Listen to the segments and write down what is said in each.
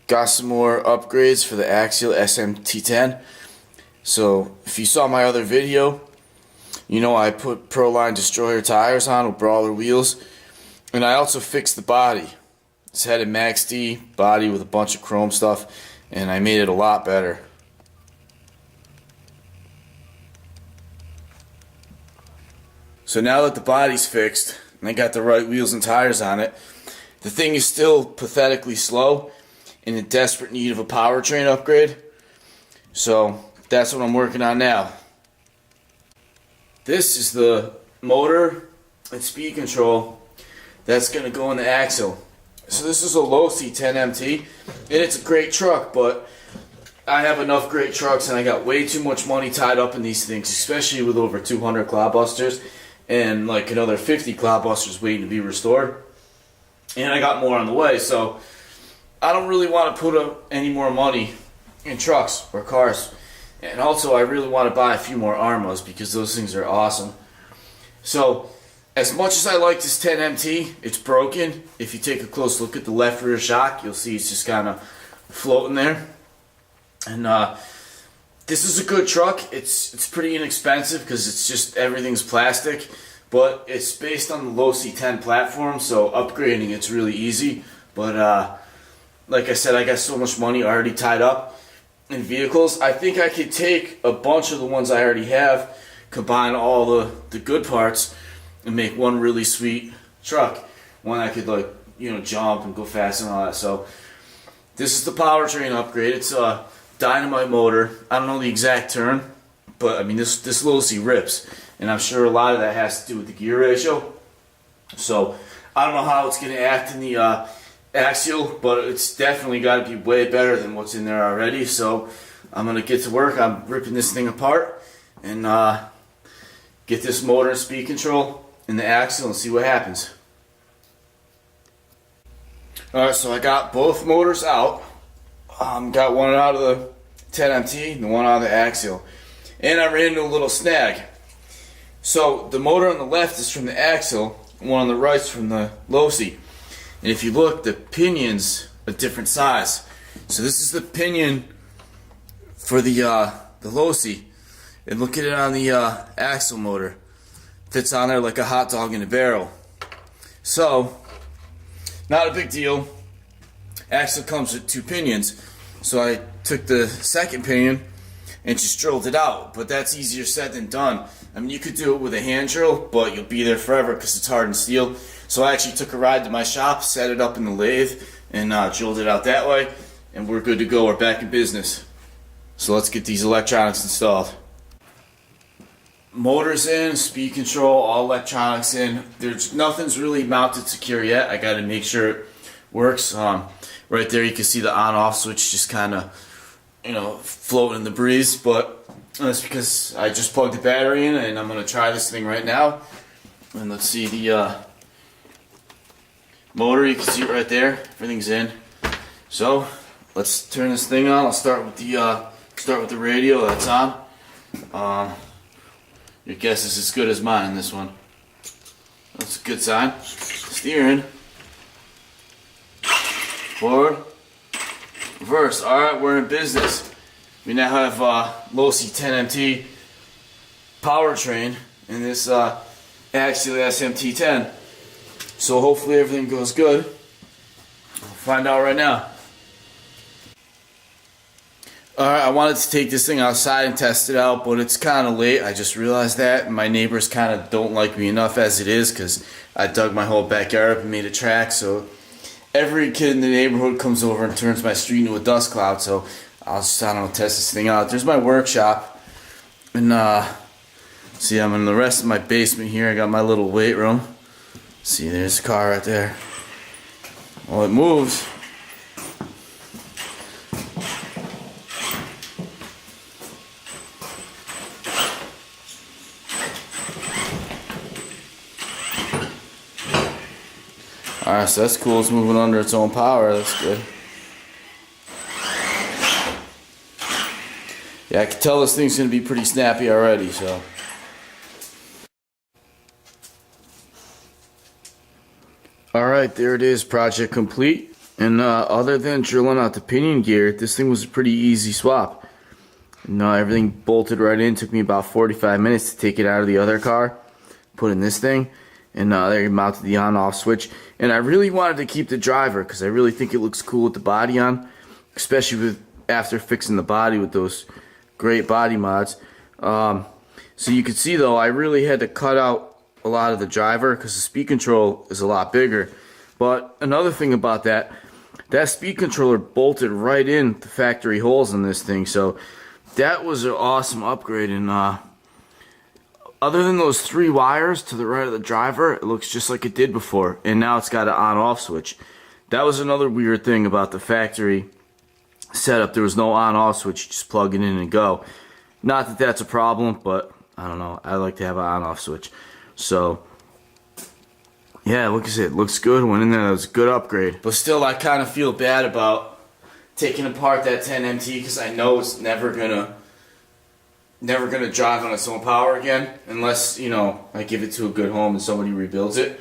got some more upgrades for the axial smt10. So if you saw my other video, you know I put Proline Destroyer tires on with Brawler wheels, and I also fixed the body. It's had a Max D body with a bunch of chrome stuff, and I made it a lot better. So now that the body's fixed and I got the right wheels and tires on it, the thing is still pathetically slow and in desperate need of a powertrain upgrade. So that's what I'm working on now. This is the motor and speed control that's going to go in the axial. So this is a Losi 10MT, and it's a great truck, but I have enough great trucks and I got way too much money tied up in these things, especially with over 200 clodbusters and like another 50 clodbusters waiting to be restored. And I got more on the way, so I don't really want to put up any more money in trucks or cars. And also I really want to buy a few more Armas because those things are awesome. So as much as I like this 10MT, it's broken. If you take a close look at the left rear shock, you'll see it's just kind of floating there. And this is a good truck. It's pretty inexpensive because it's just everything's plastic, but it's based on the Losi 10 platform, so upgrading it's really easy. But like I said, I got so much money already tied up in vehicles. I think I could take a bunch of the ones I already have, combine all the good parts, and make one really sweet truck. One I could, like, you know, jump and go fast and all that. So this is the powertrain upgrade. It's a dynamite motor. I don't know the exact term, but I mean this Losi rips, and I'm sure a lot of that has to do with the gear ratio. So I don't know how it's going to act in the axial, but it's definitely got to be way better than what's in there already. So I'm going to get to work. I'm ripping this thing apart and get this motor and speed control in the axial and see what happens. Alright, so I got both motors out. Got one out of the 10MT and the one out of the axial. And I ran into a little snag. So the motor on the left is from the axial, and one on the right is from the Losi. And if you look, the pinion's a different size. So this is the pinion for the Losi. And look at it on the axial motor. Fits on there like a hot dog in a barrel. So, not a big deal. Axle comes with two pinions. So I took the second pinion and just drilled it out. But that's easier said than done. I mean, you could do it with a hand drill, but you'll be there forever because it's hardened steel. So I actually took a ride to my shop, set it up in the lathe, and drilled it out that way. And we're good to go. We're back in business. So let's get these electronics installed. Motors in, speed control, all electronics in. There's nothing's really mounted secure yet. I got to make sure it works. Right there you can see the on-off switch just kind of, you know, floating in the breeze. But that's because I just plugged the battery in, and I'm going to try this thing right now. And let's see the motor. You can see it right there. Everything's in. So let's turn this thing on. I'll start with the radio that's on. Your guess is as good as mine on this one. That's a good sign. Steering. Forward. Reverse. Alright, we're in business. We now have Losi 10MT powertrain in this axial smt10. So hopefully everything goes good. We'll find out right now. Alright, I wanted to take this thing outside and test it out, but it's kind of late. I just realized that. My neighbors kind of don't like me enough as it is because I dug my whole backyard up and made a track. So every kid in the neighborhood comes over and turns my street into a dust cloud. So I'll just, I don't know, test this thing out. There's my workshop. And see, I'm in the rest of my basement here. I got my little weight room. See, there's a car right there. Well, it moves. Alright, so that's cool. It's moving under its own power. That's good. Yeah, I can tell this thing's going to be pretty snappy already, so. Alright, there it is. Project complete. And other than drilling out the pinion gear, this thing was a pretty easy swap. Everything bolted right in. Took me about 45 minutes to take it out of the other car, put in this thing, and there you mounted the on-off switch. And I really wanted to keep the driver because I really think it looks cool with the body on, especially after fixing the body with those great body mods. So you can see though, I really had to cut out a lot of the driver because the speed control is a lot bigger. But another thing about that speed controller bolted right in the factory holes in this thing, so that was an awesome upgrade. And other than those 3 wires to the right of the driver, it looks just like it did before, and now it's got an on-off switch. That was another weird thing about the factory setup. There was no on-off switch, just plug it in and go. Not that that's a problem, but I don't know, I like to have an on-off switch. So yeah, like I said, it looks good. Went in there, that was a good upgrade. But still, I kind of feel bad about taking apart that 10MT because I know it's never gonna drive on its own power again, unless, you know, I give it to a good home and somebody rebuilds it.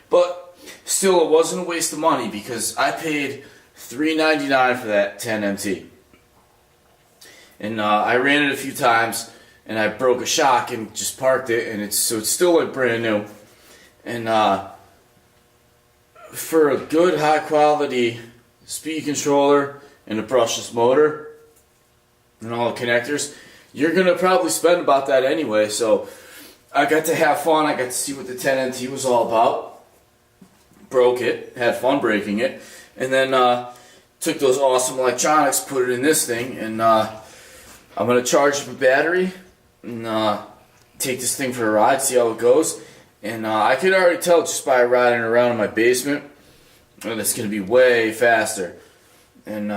But still, it wasn't a waste of money because I paid $3.99 for that 10MT, and I ran it a few times, and I broke a shock and just parked it, and it's still like brand new. And for a good high quality speed controller and a brushless motor and all the connectors, you're gonna probably spend about that anyway. So I got to have fun. I got to see what the 10MT was all about. Broke it, had fun breaking it, and then took those awesome electronics, put it in this thing, and I'm gonna charge up a battery and take this thing for a ride, see how it goes. And I could already tell just by riding around in my basement that it's going to be way faster. And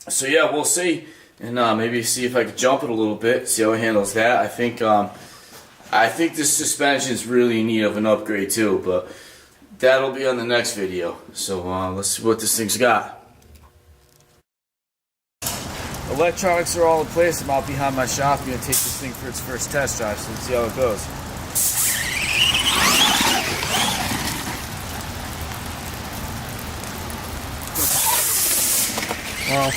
so yeah, we'll see. And maybe see if I could jump it a little bit, see how it handles that. I think this suspension is really in need of an upgrade too, but that'll be on the next video. So let's see what this thing's got. Electronics are all in place. I'm out behind my shop. I'm going to take this thing for its first test drive, so let's see how it goes. Well,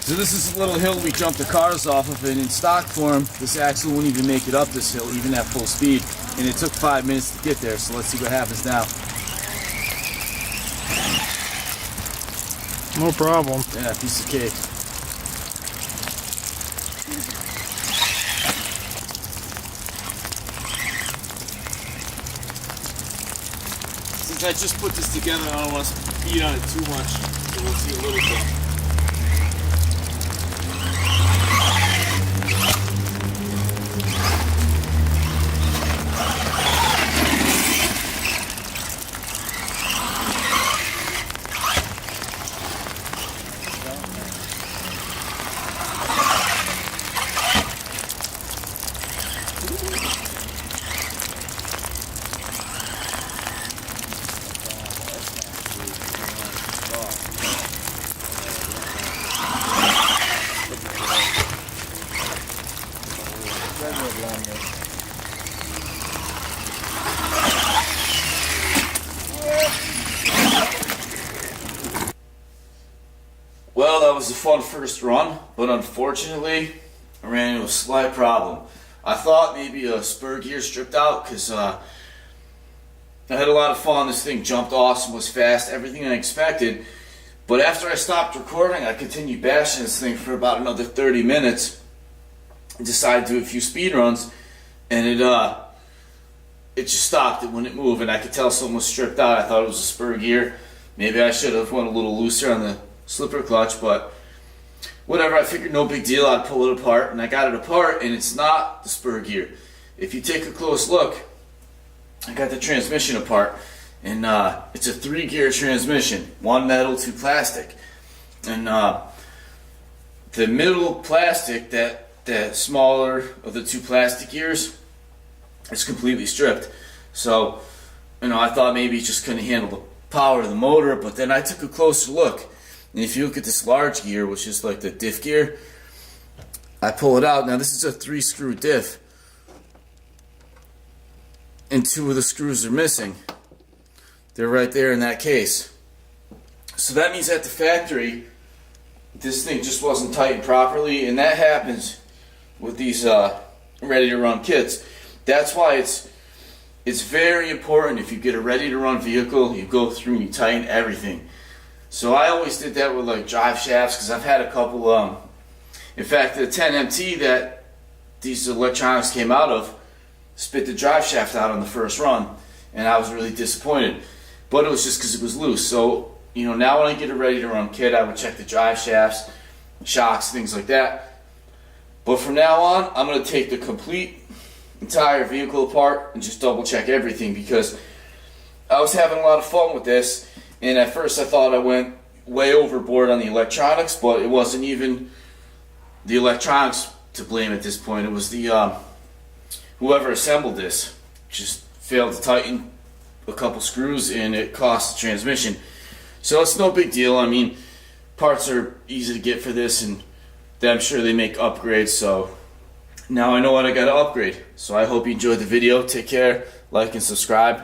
so this is a little hill we jumped the cars off of, and in stock form, this axle won't even make it up this hill, even at full speed. And it took 5 minutes to get there, so let's see what happens now. No problem. Yeah, piece of cake. Since I just put this together, I don't want to speed on it too much, so we'll see a little bit. Well, that was a fun first run, but unfortunately, I ran into a slight problem. I thought maybe a spur gear stripped out because I had a lot of fun. This thing jumped awesome, was fast, everything I expected. But after I stopped recording, I continued bashing this thing for about another 30 minutes. I decided to do a few speed runs, and it just stopped. It wouldn't move, and I could tell something was stripped out. I thought it was a spur gear. Maybe I should have went a little looser on the slipper clutch, but whatever. I figured no big deal. I'd pull it apart, and I got it apart, and it's not the spur gear. If you take a close look, I got the transmission apart, and it's a 3-gear transmission, 1 metal, 2 plastic, and the middle plastic, that smaller of the 2 plastic gears, is completely stripped. So, I thought maybe it just couldn't handle the power of the motor, but then I took a closer look, and if you look at this large gear, which is like the diff gear, I pull it out. Now this is a 3-screw diff, and 2 of the screws are missing. They're right there in that case. So that means at the factory, this thing just wasn't tightened properly, and that happens with these ready-to-run kits. That's why it's very important, if you get a ready-to-run vehicle, you go through and you tighten everything. So I always did that with like drive shafts, because I've had a couple, in fact the 10MT that these electronics came out of spit the drive shaft out on the first run, and I was really disappointed. But it was just because it was loose. So, now when I get a ready-to-run kit, I would check the drive shafts, shocks, things like that. But from now on, I'm going to take the entire vehicle apart and just double check everything, because I was having a lot of fun with this, and at first I thought I went way overboard on the electronics, but it wasn't even the electronics to blame at this point. It was the whoever assembled this just failed to tighten a couple screws, and it cost the transmission. So it's no big deal. I mean, parts are easy to get for this, and I'm sure they make upgrades, so now I know what I gotta upgrade. So I hope you enjoyed the video. Take care, like and subscribe.